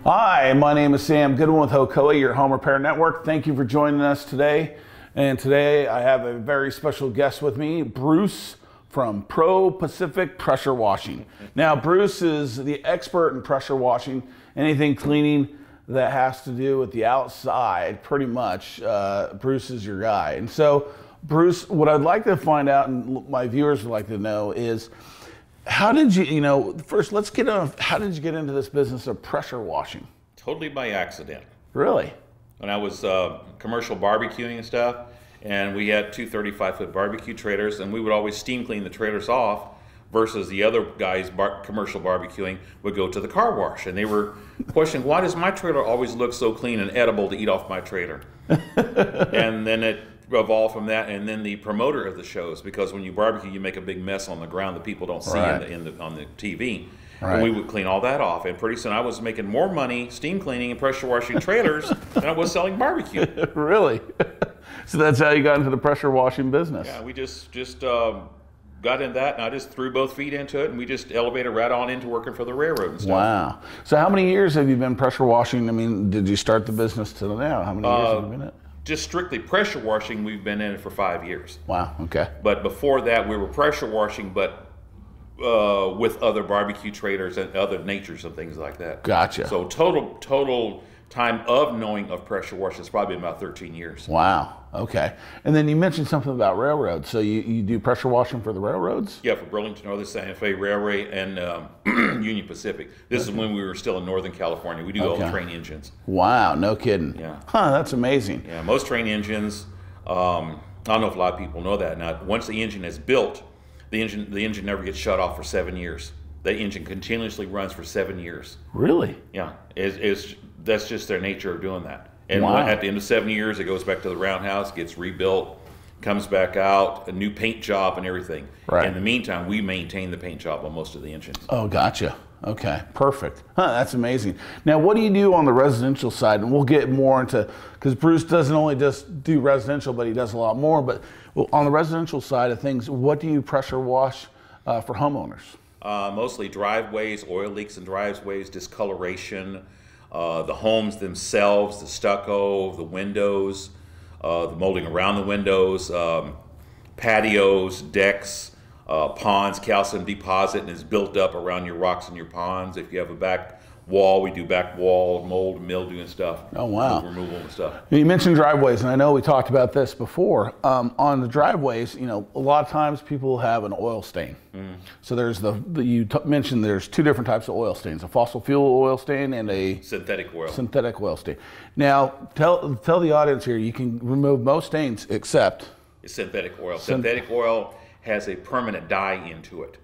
Hi, my name is Sam Goodwin with Hokoa, your home repair network. Thank you for joining us today. And today I have a very special guest with me, Bruce from Pro Pacific Pressure Washing. Now, Bruce is the expert in pressure washing, anything cleaning that has to do with the outside, pretty much. Bruce is your guy. And so, Bruce, what I'd like to find out, and my viewers would like to know, is how did you, first let's get on, how did you get into this business of pressure washing? Totally by accident. Really? When I was commercial barbecuing and stuff, and we had two 35-foot barbecue trailers, and we would always steam clean the trailers off, versus the other guys commercial barbecuing would go to the car wash, and they were questioning, why does my trailer always look so clean and edible to eat off my trailer? And then it evolved from that, and then the promoter of the shows, because when you barbecue you make a big mess on the ground that people don't see on the TV. Right. And we would clean all that off, and pretty soon I was making more money steam cleaning and pressure washing trailers than I was selling barbecue. Really? So that's how you got into the pressure washing business? Yeah, we just got in that, and I just threw both feet into it, and we just elevated right on into working for the railroad and stuff. Wow. So how many years have you been pressure washing? I mean, did you start the business till now? How many years have you been in it? Just strictly pressure washing, we've been in it for 5 years. Wow, okay. But before that, we were pressure washing, but with other barbecue traders and other natures and things like that. Gotcha. So total time of knowing of pressure wash is probably about 13 years. Wow, okay. And then you mentioned something about railroads. So you do pressure washing for the railroads? Yeah, for Burlington Northern Santa Fe Railway and Union Pacific. This is when we were still in Northern California. We do all train engines. Wow, no kidding. Yeah. Huh, that's amazing. Yeah, most train engines, I don't know if a lot of people know that. Now, once the engine is built, the engine never gets shut off for 7 years. The engine continuously runs for 7 years. Really? Yeah, that's just their nature of doing that. And wow. At the end of 7 years, it goes back to the roundhouse, gets rebuilt, comes back out, a new paint job and everything. Right. In the meantime, we maintain the paint job on most of the engines. Oh, gotcha. Okay, perfect. Huh, that's amazing. Now, what do you do on the residential side? And we'll get more into, because Bruce doesn't only just do residential, but he does a lot more. But on the residential side of things, what do you pressure wash for homeowners? Mostly driveways, oil leaks in driveways, discoloration, the homes themselves, the stucco, the windows, the molding around the windows, patios, decks, ponds, calcium deposit, and is built up around your rocks and your ponds. If you have a back wall, we do back wall, mold, mildew, and stuff. Oh, wow. Removal and stuff. You mentioned driveways, and I know we talked about this before. On the driveways, a lot of times people have an oil stain. Mm. So there's you mentioned there's two different types of oil stains, a fossil fuel oil stain and a synthetic oil stain. Now, tell the audience here, you can remove most stains except synthetic oil. Synthetic oil has a permanent dye into it.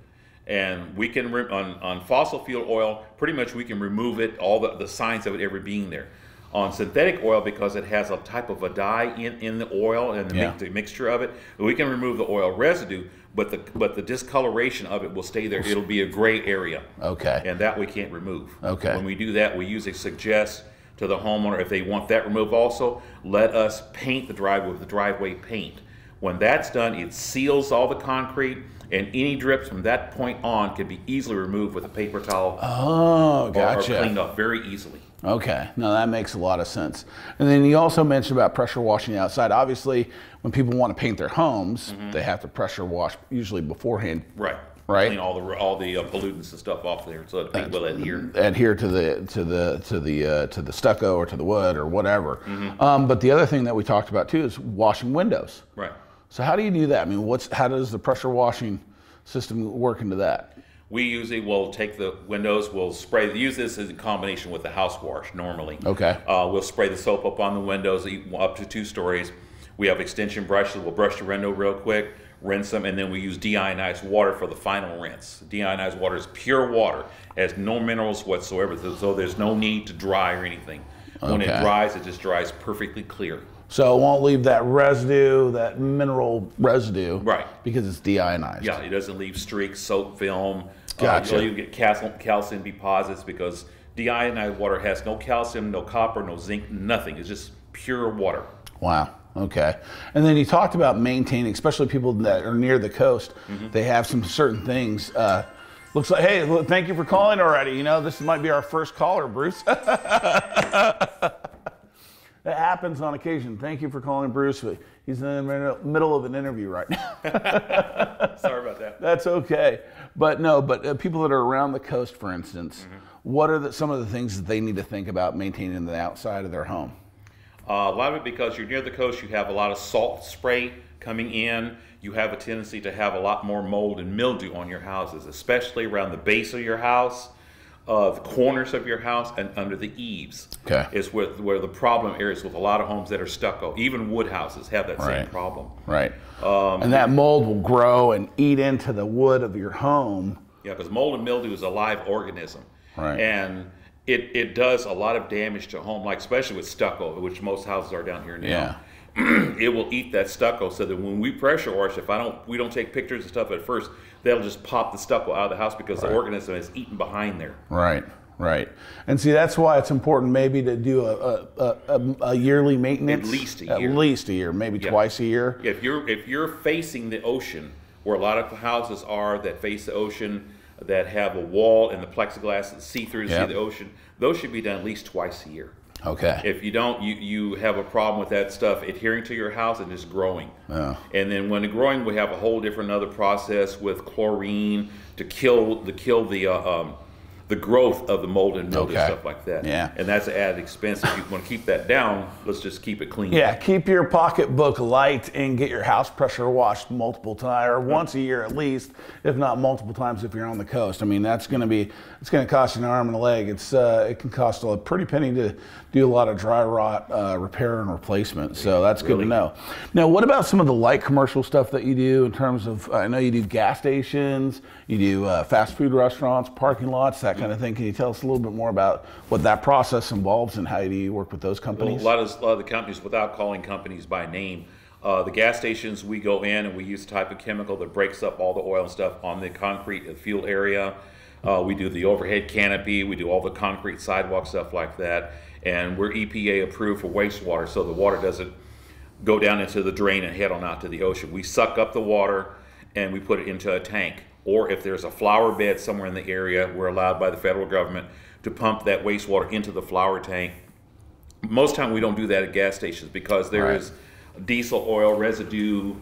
And we can, on fossil fuel oil, pretty much we can remove it, all the signs of it ever being there. On synthetic oil, because it has a type of a dye in the oil and the mixture of it, we can remove the oil residue, but the discoloration of it will stay there. It'll be a gray area. Okay. And that we can't remove. Okay. When we do that, we usually suggest to the homeowner, if they want that removed also, let us paint the driveway with the driveway paint. When that's done, it seals all the concrete, and any drips from that point on can be easily removed with a paper towel. Oh, gotcha. Or cleaned up very easily. Okay, now that makes a lot of sense. And then you also mentioned about pressure washing outside. Obviously, when people want to paint their homes, they have to pressure wash usually beforehand. Right. Right. Clean all the pollutants and stuff off there, so that paint will adhere. Adhere to the stucco or to the wood or whatever. But the other thing that we talked about too is washing windows. Right. So how do you do that? I mean, how does the pressure washing system work into that? We usually will take the windows, we'll use this in combination with the house wash normally. Okay. We'll spray the soap up on the windows up to 2 stories. We have extension brushes, we'll brush the window real quick, rinse them, and then we use deionized water for the final rinse. Deionized water is pure water, has no minerals whatsoever, so there's no need to dry or anything. When it dries, it just dries perfectly clear. So it won't leave that residue, that mineral residue. Right. Because it's deionized. Yeah, it doesn't leave streaks, soap film. Gotcha. You get calcium deposits because deionized water has no calcium, no copper, no zinc, nothing. It's just pure water. Wow. Okay. And then you talked about maintaining, especially people that are near the coast, they have some certain things Looks like, hey, look, thank you for calling already. You know, this might be our first caller, Bruce. It happens on occasion. Thank you for calling Bruce. He's in the middle of an interview right now. Sorry about that. That's okay. But no, people that are around the coast, for instance, what are some of the things that they need to think about maintaining the outside of their home? A lot of it, because you're near the coast, you have a lot of salt spray coming in. You have a tendency to have a lot more mold and mildew on your houses, especially around the base of your house, the corners of your house, and under the eaves. Okay. Is where the problem areas with a lot of homes that are stucco. Even wood houses have that same problem. Right. And that mold will grow and eat into the wood of your home. Yeah, because mold and mildew is a live organism. Right. And it does a lot of damage to a home, like especially with stucco, which most houses are down here now. Yeah. It will eat that stucco, so that when we pressure wash, we don't take pictures and stuff at first, they'll just pop the stucco out of the house because the organism is eaten behind there. Right. And see, that's why it's important maybe to do a yearly maintenance. At least a year. At least a year, maybe twice a year. If you're facing the ocean, where a lot of houses are that face the ocean, that have a wall and the plexiglass that see through to see the ocean, those should be done at least twice a year. Okay. If you don't, you have a problem with that stuff adhering to your house and just growing. Oh. And then when the growing, we have a whole different other process with chlorine to kill the growth of the mold and mildew, stuff like that. Yeah. And that's an added expense. If you want to keep that down, let's just keep it clean. Yeah, keep your pocketbook light and get your house pressure washed multiple times, or once a year at least, if not multiple times if you're on the coast. I mean, it's going to cost you an arm and a leg. It can cost a pretty penny to do a lot of dry rot repair and replacement. So that's good to know. Now, what about some of the light commercial stuff that you do in terms of, I know you do gas stations, you do fast food restaurants, parking lots, that kind of thing. Can you tell us a little bit more about what that process involves and how do you work with those companies? Well, a lot of the companies, without calling companies by name, the gas stations, we go in and we use a type of chemical that breaks up all the oil and stuff on the concrete field area. We do the overhead canopy, we do all the concrete sidewalk stuff like that, and we're EPA approved for wastewater, so the water doesn't go down into the drain and head on out to the ocean. We suck up the water and we put it into a tank. Or if there's a flower bed somewhere in the area, we're allowed by the federal government to pump that wastewater into the flower tank. Most time we don't do that at gas stations because there is diesel oil residue,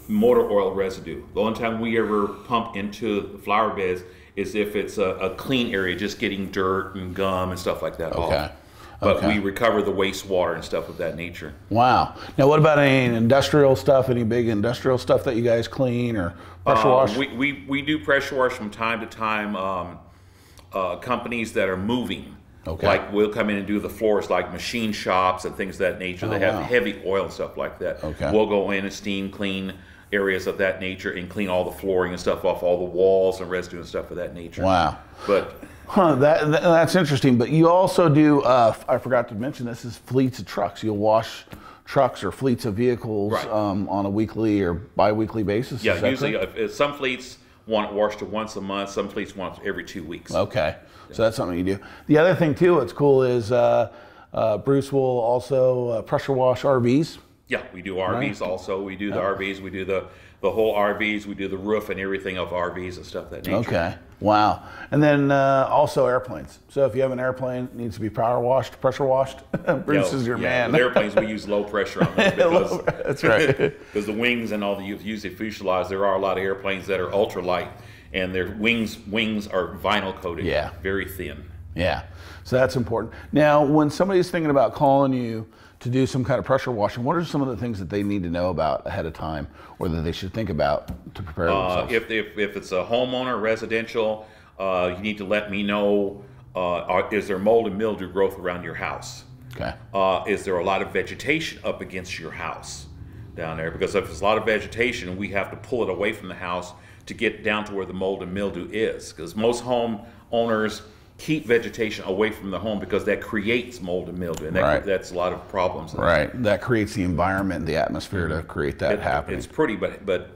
motor oil residue. The only time we ever pump into the flower beds is if it's a clean area, just getting dirt and gum and stuff like that off. But we recover the wastewater and stuff of that nature. Wow. Now, what about any industrial stuff? Any big industrial stuff that you guys clean or pressure wash? We do pressure wash from time to time. Companies that are moving, like we'll come in and do the floors, like machine shops and things of that nature. They have heavy oil and stuff like that. We'll go in and steam clean areas of that nature and clean all the flooring and stuff off all the walls and residue and stuff of that nature. Wow. But that's interesting. But you also do, I forgot to mention this, is fleets of trucks. You'll wash trucks or fleets of vehicles on a weekly or bi-weekly basis? Yeah, usually some fleets want it washed once a month, some fleets want it every 2 weeks. Okay, so that's something you do. The other thing too, what's cool is Bruce will also pressure wash RVs. Yeah, we do RVs also. We do the RVs, we do the whole RVs, we do the roof and everything of RVs and stuff of that nature. Okay, wow. And then also airplanes. So if you have an airplane, it needs to be power washed, pressure washed. Bruce is your man. With airplanes, we use low pressure on them because that's right. Because the wings and all the usually fuselage, there are a lot of airplanes that are ultralight, and their wings are vinyl coated. Yeah. Very thin. Yeah. So that's important. Now, when somebody's thinking about calling you to do some kind of pressure washing, what are some of the things that they need to know about ahead of time, or that they should think about to prepare themselves? If it's a homeowner, residential, you need to let me know, is there mold and mildew growth around your house? Okay. Is there a lot of vegetation up against your house down there? Because if there's a lot of vegetation, we have to pull it away from the house to get down to where the mold and mildew is. Because most home owners keep vegetation away from the home because that creates mold and mildew, and that's a lot of problems. Right, that creates the environment, the atmosphere to create that happening. It's pretty, but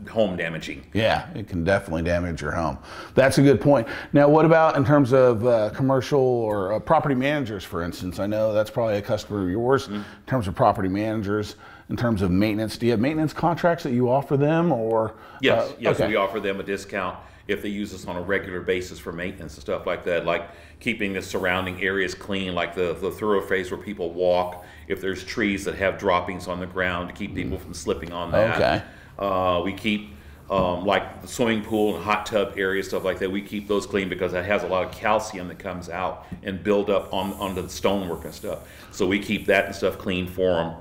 home damaging. Yeah, it can definitely damage your home. That's a good point. Now, what about in terms of commercial or property managers, for instance? I know that's probably a customer of yours in terms of property managers. in terms of maintenance. Do you have maintenance contracts that you offer them, or? Yes, okay. We offer them a discount if they use us on a regular basis for maintenance and stuff like that, like keeping the surrounding areas clean, like the thoroughfares where people walk. If there's trees that have droppings on the ground, to keep people from slipping on that. Okay. We keep like the swimming pool and hot tub area, stuff like that. We keep those clean because it has a lot of calcium that comes out and build up onto the stonework and stuff. So we keep that and stuff clean for them.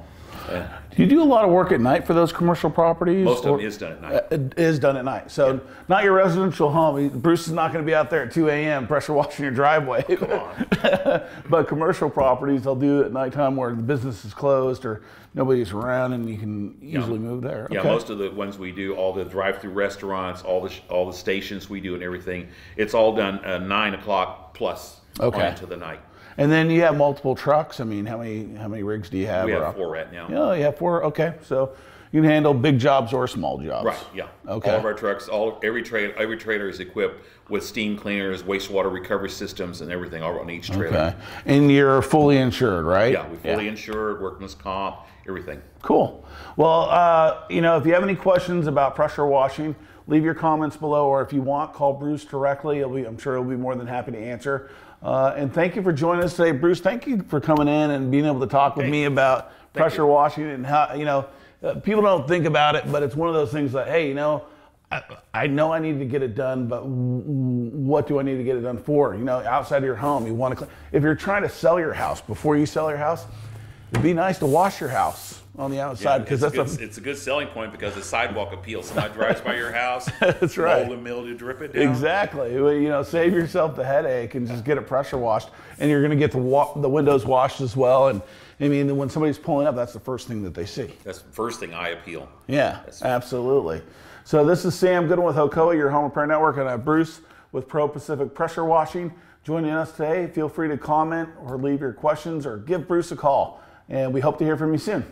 Do you do a lot of work at night for those commercial proproperties? Most of it is done at night. It is done at night. So not your residential home. Bruce is not going to be out there at 2 a.m. pressure washing your driveway. Come on. But commercial properties, they'll do it at nighttime where the business is closed or nobody's around, and you can easily move there. Yeah, okay. Most of the ones we do, all the drive-through restaurants, all the stations we do and everything, it's all done 9 o'clock plus on into the night. And then you have multiple trucks. I mean, how many rigs do you have? We have 4 right now. Yeah, you have 4. Okay, so you can handle big jobs or small jobs. Right. Yeah. Okay. All of our trucks, every trailer is equipped with steam cleaners, wastewater recovery systems, and everything all on each trailer. Okay. And you're fully insured, right? Yeah, we're fully insured, workman's comp, everything. Cool. Well, if you have any questions about pressure washing, leave your comments below, or if you want, call Bruce directly. I'm sure he'll be more than happy to answer. And thank you for joining us today, Bruce. Thank you for coming in and being able to talk with me about pressure washing and how, people don't think about it, but it's one of those things that, hey, I know I need to get it done, but what do I need to get it done for? Outside of your home, you want to, if you're trying to sell your house, before you sell your house, it'd be nice to wash your house on the outside, because it's a good selling point because the sidewalk appeals. Somebody drives by your house, that's right. Mold and mildew, drip it down. Exactly. Save yourself the headache and just get it pressure washed, and you're going to get the windows washed as well. And I mean, when somebody's pulling up, that's the first thing that they see. That's the first thing I appeal. Yeah, absolutely. So this is Sam Goodwin with Hocoa, your home repair network, and I have Bruce with Pro Pacific Pressure Washing joining us today. Feel free to comment or leave your questions or give Bruce a call, and we hope to hear from you soon.